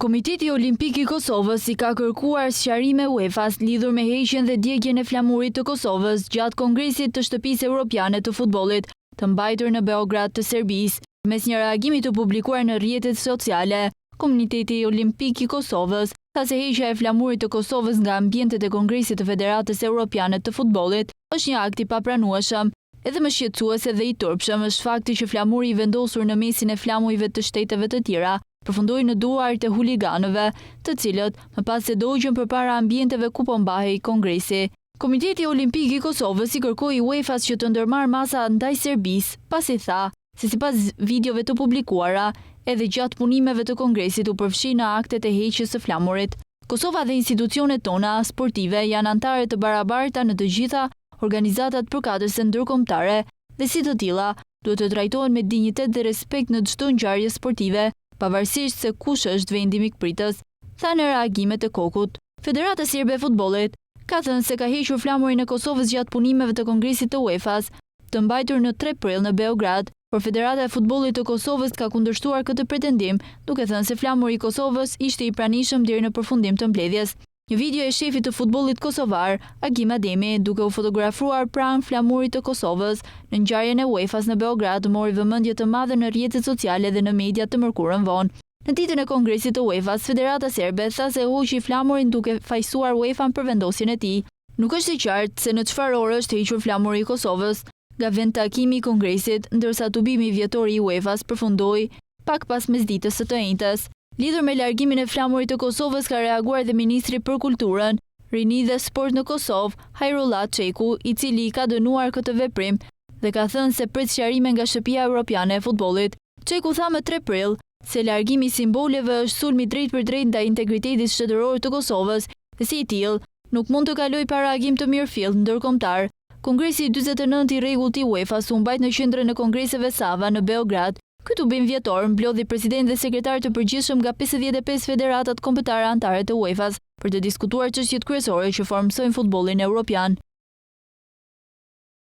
Komiteti Olimpik i Kosovës i ka kërkuar sqarime UEFA-s lidhur me heqjen dhe djegjen e flamurit të Kosovës gjatë Kongresit të Shtëpisë Evropiane të Futbollit, të mbajtur në Beograd të Serbisë. Mes një reagimi të publikuar në rrjetet sociale, Komiteti Olimpik i Kosovës tha se heqja e flamurit të Kosovës nga ambientet e Kongresit të Federatës Evropiane të Futbollit është një akt i papranueshëm. Edhe më shqetësuese dhe i turpshëm është fakti që flamuri i vendosur në mesin e flamujve të shteteve të tjera përfundoi në duart e huliganëve, të cilët më pas se dogjën përpara ambienteve ku po mbahej kongresi. Komiteti Olimpik i Kosovës i kërkoi UEFA-s që të ndërmarrë masa ndaj Serbisë, pasi tha se sipas videove të publikuara, edhe gjatë punimeve të kongresit u përfshi në aktet e heqjes së flamurit. Kosova dhe institucionet tona sportive janë anëtare të barabarta në të gjitha organizatat përkatëse ndërkombëtare dhe si të tilla duhet të trajtohen me dinjitet dhe respekt në çdo ngjarje sportive, pavarësisht se kush është vendi mikpritës, tha në reagimet e Kokut. Federata Serbe e Futbollit ka thënë se ka hequr flamurin e Kosovës gjatë punimeve të Kongresit të UEFA-s, të mbajtur në 3 prill në Beograd, por Federata e Futbollit të Kosovës ka kundërshtuar këtë pretendim, duke thënë se flamuri i Kosovës ishte i pranishëm deri në përfundim të mbledhjes. Një video e shefit të futbollit kosovar, Agim Ademi, duke u fotografuar pranë flamurit të Kosovës në ngjarjen e UEFA-s në Beograd, mori vëmendje të madhe në rrjetet sociale dhe në media të mërkurën vonë. Në ditën e Kongresit të UEFA-s, Federata Serbe tha se hoqi flamurin duke fajsuar UEFA-n për vendosjen e tij. Nuk është e qartë se në çfarë ore është hequr flamuri i Kosovës nga vend takimi i Kongresit, ndërsa tubimi vjetor i UEFA-s përfundoi pak pas mesditës së të njëjtës. Lidhur me largimin e flamurit të Kosovës ka reaguar dhe Ministri për Kulturën, Rini dhe Sport në Kosovë, Hajrullah Çeku, i cili i ka dënuar këtë veprim dhe ka thënë se pret sqarime nga Shtëpia Evropiane e Futbollit. Çeku tha më 3 prill se largimi i simboleve është sulmi drejt për drejt ndaj integritetit shtetëror të Kosovës dhe si i tillë nuk mund të kalojë pa reagim të mirëfillt ndërkombëtar. Kongresi 49 i rregullt i UEFA-s u mbajt në qendrën e kongreseve Sava në Beograd. Ky tubim vjetor mblodhi president dhe sekretar të përgjithshëm nga 55 federatat kombëtare anëtare të UEFA-s për të diskutuar çështjet kryesore që formsojnë futbollin evropian.